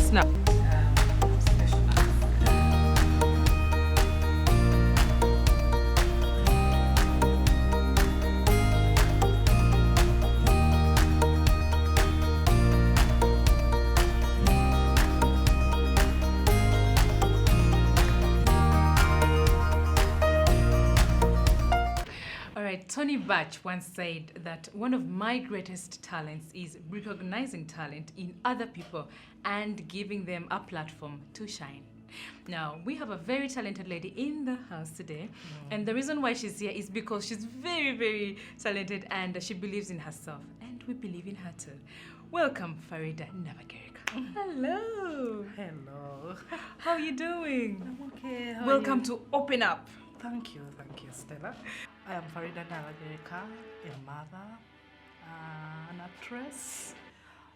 us now. Tony Batch once said that one of my greatest talents is recognizing talent in other people and giving them a platform to shine. Now, we have a very talented lady in the house today, and the reason why she's here is because she's very, very talented and she believes in herself, and we believe in her too. Welcome, Faridah Nabagereka. Hello. Hello. How are you doing? I'm okay. Welcome to Open Up. Thank you, Stella. I am Faridah Nabagereka, a mother, an actress,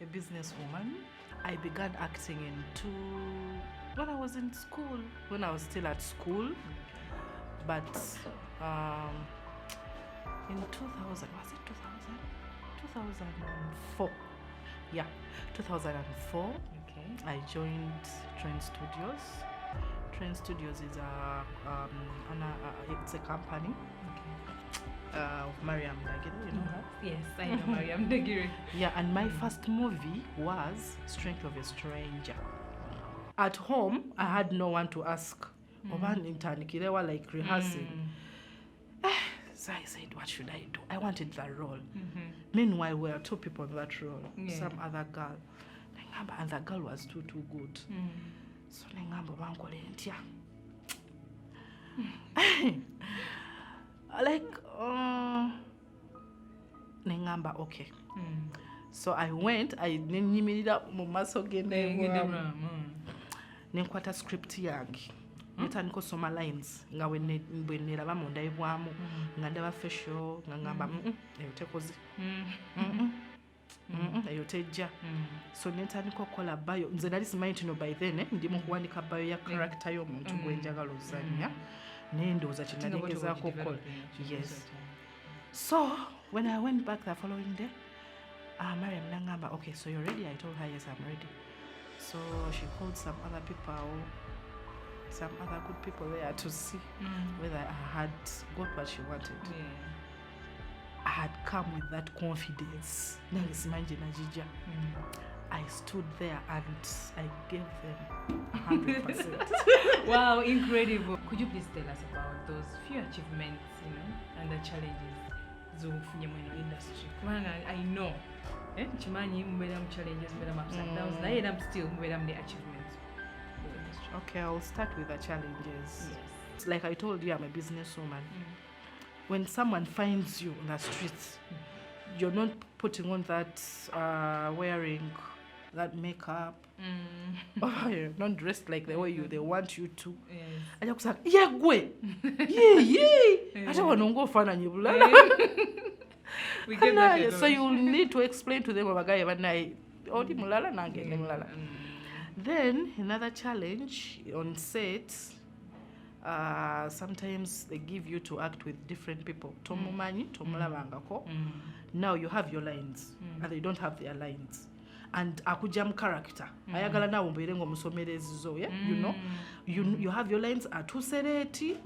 a businesswoman. I began acting when I was in school, when I was still at school. But in 2000, was it 2000? 2004. Yeah, 2004. Okay. I joined Trend Studios. Trend Studios is it's a company of Mariam Dagiri, you know her? Yes, I know Mariam Dagiri. Yeah, and my first movie was Strength of a Stranger. At home, I had no one to ask. They were like rehearsing. So I said, what should I do? I wanted that role. Meanwhile, we were two people in that role. Yeah. Some other girl. And the girl was too good. So like nengamba okay. So I went, I nyimira mu maso gende nenkwata script yange nitandika soma lines nga wenera bamonda ibwamu nga ndaba facial nga ngamba eyotekozi eyotejja so nitandika kola bio nze nali simanyi tino by then ndimu kuwandika bio ya character y'omuntu gwenjagala ozanya nendoza kinalegezaako kola. Yes. So when I went back the following day, Mariam nangamba, okay, so you're ready? I told her, yes, I'm ready. So she called some other good people there to see whether I had got what she wanted. I had come with that confidence. I stood there and I gave them 100%. Wow, incredible. Could you please tell us about those few achievements, and the challenges in the industry? I know. Chimanyi mubedam challenges, mubedam ups and downs. I'm still mubedam the achievements. Okay, I'll start with the challenges. Yes. Like I told you, I'm a businesswoman. When someone finds you on the streets, you're not putting on that wearing that makeup, or you're not dressed like the way they want you to. And you're like, yeah, go, yeah. I don't want to go for any bulala. We get that. So you need to explain to them about guy Then another challenge on set. Sometimes they give you to act with different people. Now you have your lines, and they don't have their lines. And akujam character. Ayagala na umberengo musomerezi zo, yeah? You have your lines atusereti.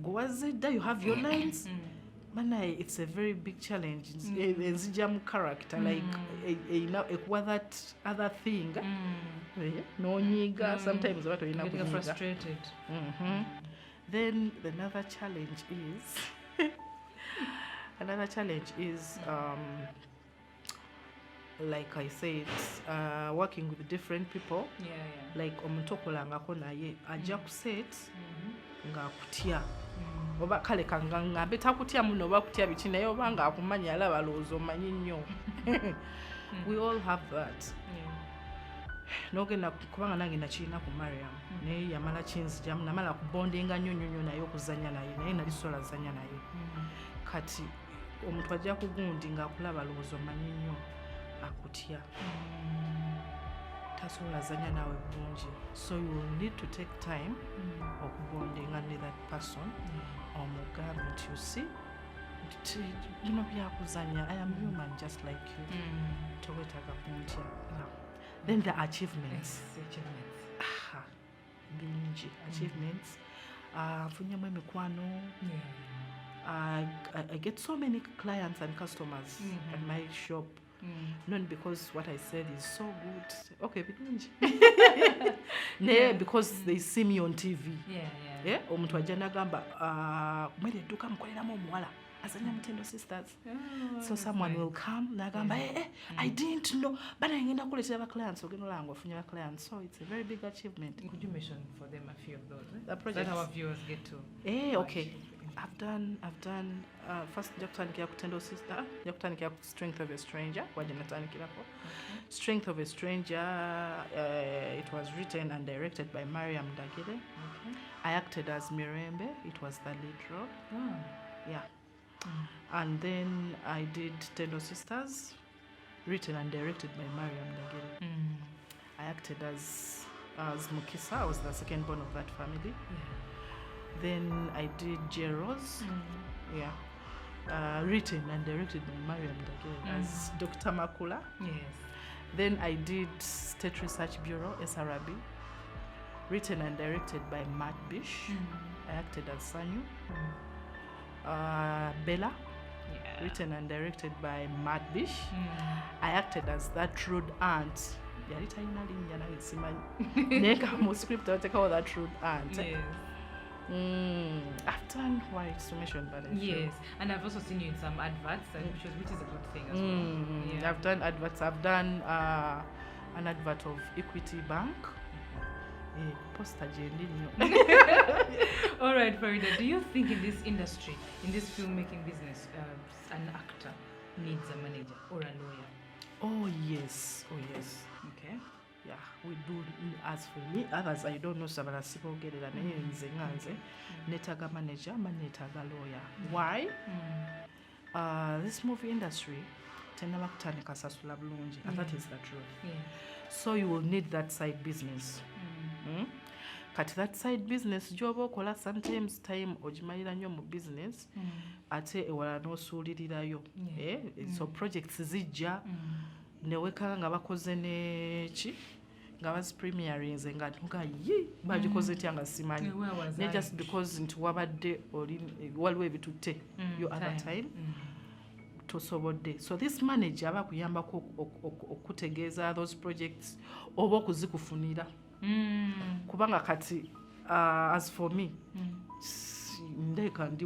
Gwazeda, you have your lines. Manai, it's a very big challenge. It's jam character, like that other thing. No nigga. Sometimes what you know, getting frustrated. Then another challenge is like I said, working with different people. Like omutokolanga ko naye ajja ku set nga akutia. Oba kale kanga beta kutia muno oba kutia biti naye oba nga akumanya alaba lozo manyi nnyo. We all have that. Nogenda kubanga nange nakirina ku Mariam naye yamala chinzi jam namala kubondinga nnyo naye okuzanya naye nali sola zanya naye. Kati omuntu ajja kugundi nga akulaba lozo manyi nnyo akutia. Tasola zanya nawe bulungi. So you will need to take time okubondinga with that person. Omugambe you see I am human just like you. Towetaga kuntia. Then the achievements. Achievements. Achievements. I get so many clients and customers at my shop. Not because what I said is so good. Okay, because they see me on TV. Omuntu ajja nagamba kumere edduuka mukoleramu omuwala azanya Mutendo Sisters. So someone will come nagamba I didn't know but I ngenda kuleetera ba clients ogenda olanga ofunye ba clients. So it's a very big achievement. Could you mention for them a few of those? The projects that our viewers get to. Okay. I've done first Njakutandikira ku Tendo Sister, Njakutandikira ku Strength of a Stranger, Strength of a Stranger, it was written and directed by Mariam Dagire. I acted as Mirembe, it was the lead role. And then I did Tendo Sisters, written and directed by Mariam Dagire. I acted as Mukisa, I was the second born of that family. Then I did Jeros, written and directed by Mariam Dagire as Dr. Makula. Then I did State Research Bureau, SRB, written and directed by Matt Bish. I acted as Sanyu. Bella, written and directed by Matt Bish. I acted as that rude aunt. Script I'll take all that rude aunt. I've done quite to mention, but and I've also seen you in some adverts, which is a good thing as well. I've done adverts. I've done an advert of Equity Bank. All right, Faridah, do you think in this industry, in this filmmaking business, an actor needs a manager or a lawyer? Oh yes. Okay. Yeah, we do. As for me, others I don't know. Some people get it. Netaga manager, netaga lawyer. Why? This movie industry, and that is the truth. So you will need that side business. Kat that side business job okola sometimes time ojimalira nnyo mu business ate ewala n'osuulirirayo. So projects zijja newekanga nga bakoze neki nga premiering nga ntuga ye bagikoze tya nga simanyi ne just because nti wabadde waliwo ebitutte yo other time tosobodde. So this manager aba kuyambako okutegeeza those projects oba okuzikufunira kubanga kati as for me ndeka ndi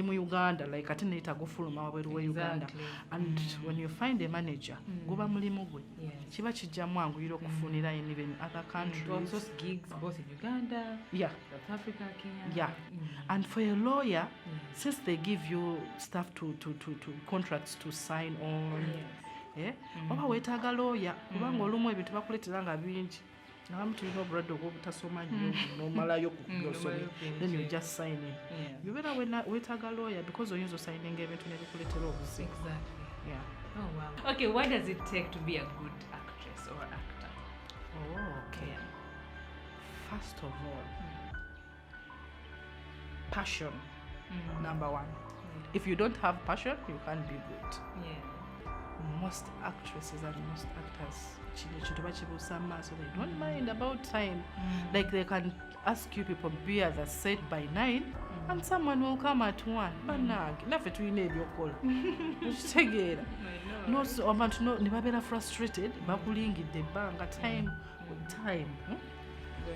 mu Uganda like ate neetaaga ofuluma wabweru wa Uganda and when you find a manager guba mulimu gwe kiba kijjamu anguyira okufunira in even other countries. Also gigs both in Uganda, South Africa, Kenya. And for a lawyer, since they give you stuff to contracts to sign on, oba weetaaga lawyer kubanga olumu ebintu bakuleetera nga bingi. Now I'm telling you, brother, go to Soma, then you just sign it. You better wait a lawyer because when you're signing event to never. Exactly. Yeah. Oh wow. Okay, what does it take to be a good actress or actor? Oh, okay. First of all, passion. Number one. If you don't have passion, you can't be good. Most actresses and most actors, so they don't mind about time. Like they can ask you people be at the set by 9 and someone will come at 1. No, so about no nibabera frustrated bakulingidde banga time.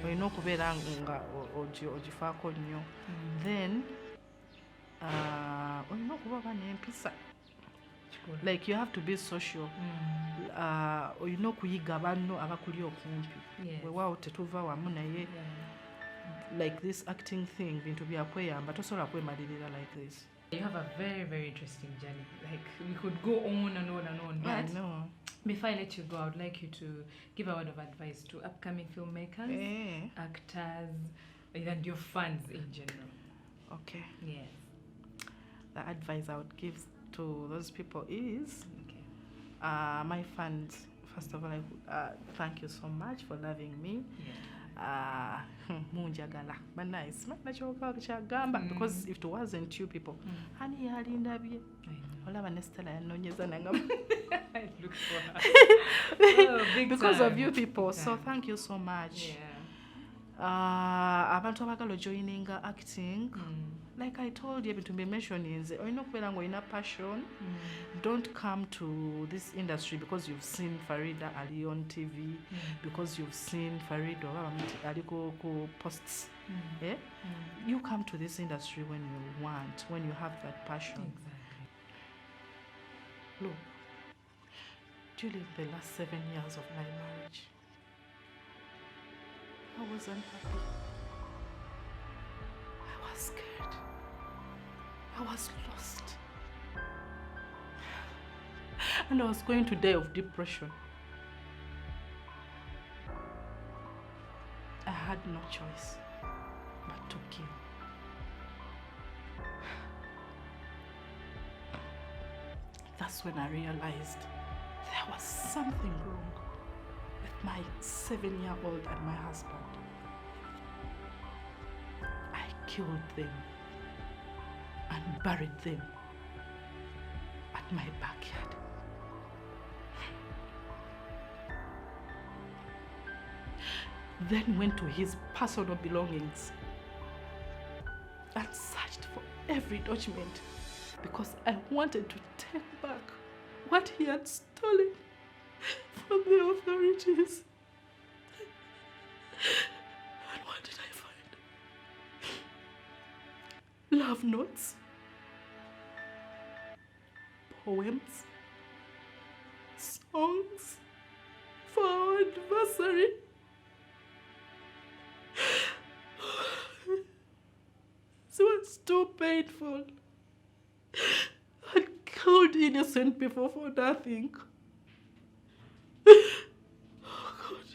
Oyina okubeera nga ogifaako nnyo. Then oyina okuba n'empisa. Like you have to be social. Oyina okuyiga banno abakuli okumpi. Weewaawo tetuva wamu naye. Like this acting thing bintu byakweyamba tosobola kwemalirira like this. You have a very, very interesting journey. Like we could go on and on and on. But I know. Before I let you go, I would like you to give a word of advice to upcoming filmmakers, actors, and your fans in general. Okay. Yes. The advice I would give to those people is, my fans, first of all, thank you so much for loving me. munjagala but nice nakyoka kyagamba because if it wasn't you people hani yalindabye olaba ne Stella yanonyeza nanga look for her. Because time. of you people. So thank you so much. Abantu abagala joining acting. Like I told you, to be mentioning, ina passion. Don't come to this industry because you've seen Faridah Ali on TV, because you've seen Faridah Ali go posts. You come to this industry when you want, when you have that passion. Exactly. Look, during the last 7 years of my marriage, I was unhappy. I was scared. I was lost. And I was going to die of depression. I had no choice but to kill. That's when I realized there was something wrong with my 7-year-old and my husband. I killed them and buried them at my backyard. Then went to his personal belongings and searched for every document because I wanted to take back what he had stolen from the authorities. And what did I find? Love notes, poems, songs for our anniversary. It was too painful. I killed innocent people for nothing. Oh God,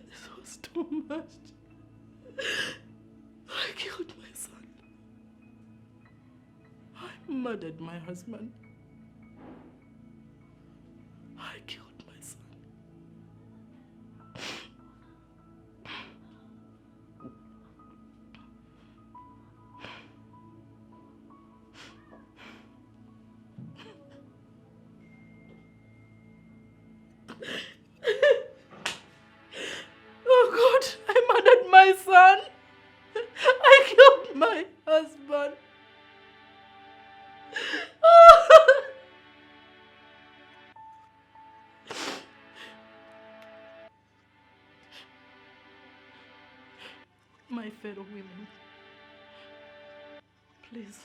this was too much. I killed my son. I murdered my husband. I killed my son. Oh God, I murdered my son. I killed my husband. My fellow women, please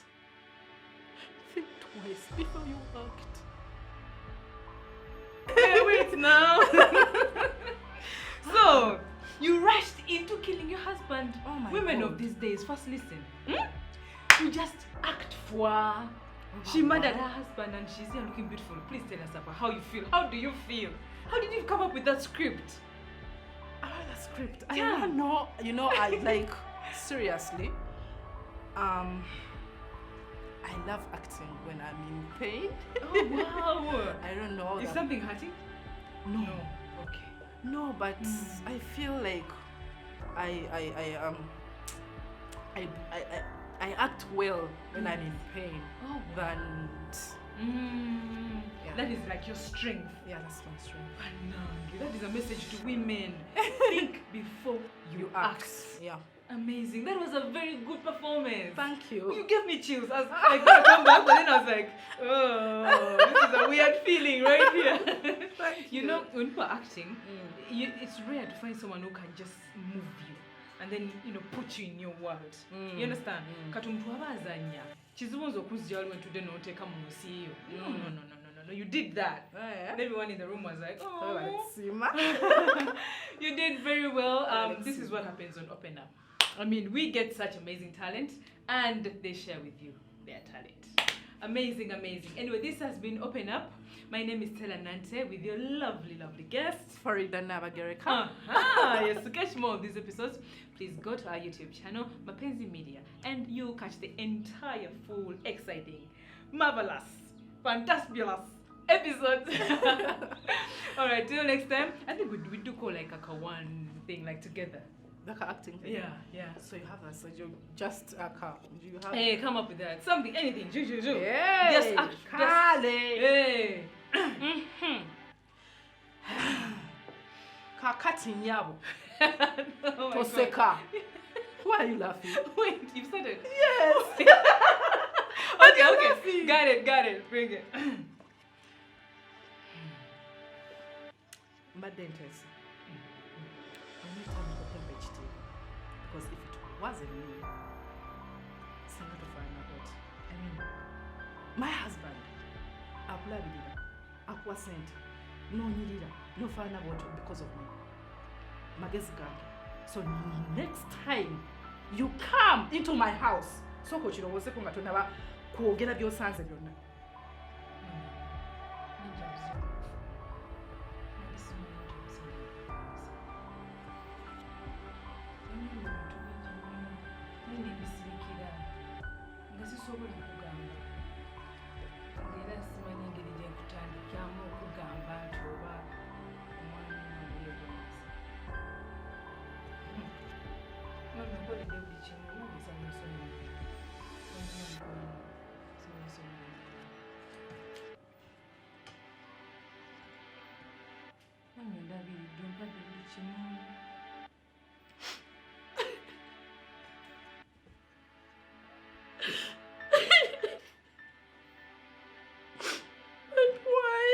think twice before you act. Wait now. So, you rushed into killing your husband. Oh my Women God. of these days, first listen. You just act for her. She murdered her husband and she's here looking beautiful. Please tell us about how you feel. How do you feel? How did you come up with that script? I wrote the script. Yeah. I don't know. You know, I like, seriously, I love acting when I'm in pain. Oh wow. I don't know. Is something hurting? No. Okay. No, but I feel like I act well when I'm in pain than That is like your strength. yeah, that's my strength. Banangi. That is a message to women. Think before you act. Yeah. Amazing. That was a very good performance. Thank you. You gave me chills. I was like, I come back, but then I was like, oh, this is a weird feeling right here. Thank You know, when people are acting, it's rare to find someone who can just move you and then, put you in your world. You understand? Katumtu abazanya. Chizumozo kuzjali when today no take No, you did that. And everyone in the room was like, oh. You did very well. This is what happens on Open Up. I mean, we get such amazing talent and they share with you their talent. Amazing, amazing. Anyway, this has been Open Up. My name is Stella Nante with your lovely, lovely guests. Faridah Nabagereka. Yes, to catch more of these episodes, please go to our YouTube channel, Mapenzi Media, and you'll catch the entire full, exciting, marvelous, fantabulous, episodes. All right, till next time. I think we do call like a Kawan thing like together. Like an acting thing. Yeah. So you have that. So you just you have. Hey, come up with that. Something, anything. Yeah. Just act. Hey. Kakati nyabo. Oh my Toseka. God. Why are you laughing? Wait, you've said it. Yes. Okay. Got it. Bring it. But dentist. I need time to prepare vegetable. Because if it wasn't me, something to find out. I mean, my husband, apply with it. Aqua sent. No need no find out because of me. Magezi gange. So next time you come into my house, so kochiro wose ko ngatonaba kwogera byosanze byonna. And why?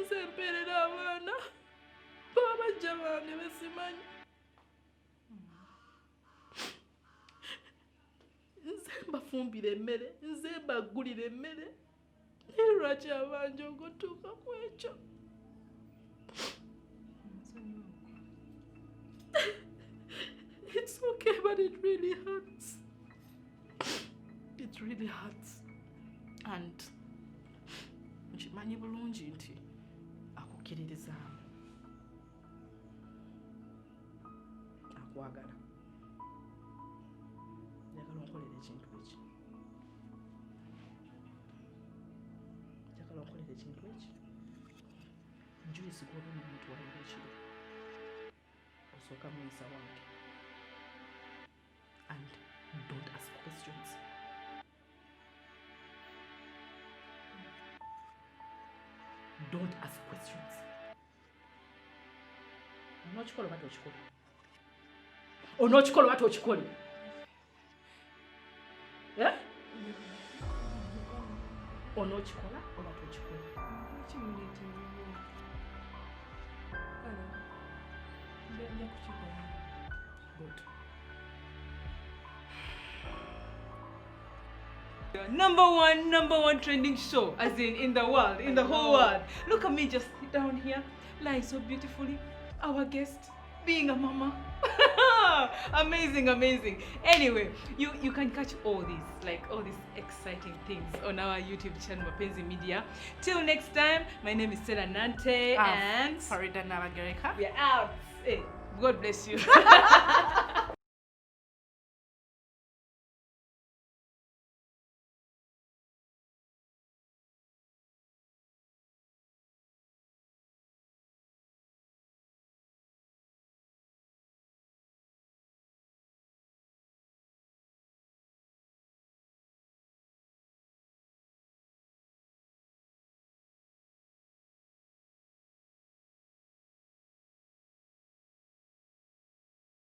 Nzemperera abana babajja bange besimanyi. Nze mbafumbira emmere, nze mbagulira emmere. Naye lwaki abanja okutuuka ku ekyo? It's okay, but it really hurts. It really hurts. And nkimanyi bulungi nti akukkiririza akwagala. Njagala onkolera ekintu eki. Njagala onkolera ekintu eki. Njulizi gw'oba omuntu walira ekiro. Osooka muyisa wange. And don't ask questions. Don't ask questions. Onokikola oba tokikola? Onokikola oba tokikola? Eh? Onokikola oba tokikola? Good. Number one trending show, as in the world, in the whole world. Look at me just down here, lying so beautifully. Our guest, being a mama. Amazing. Anyway, you can catch all these exciting things on our YouTube channel, Mapenzi Media. Till next time, my name is Stella Nante and Faridah Nabagereka. we are out. Hey, God bless you.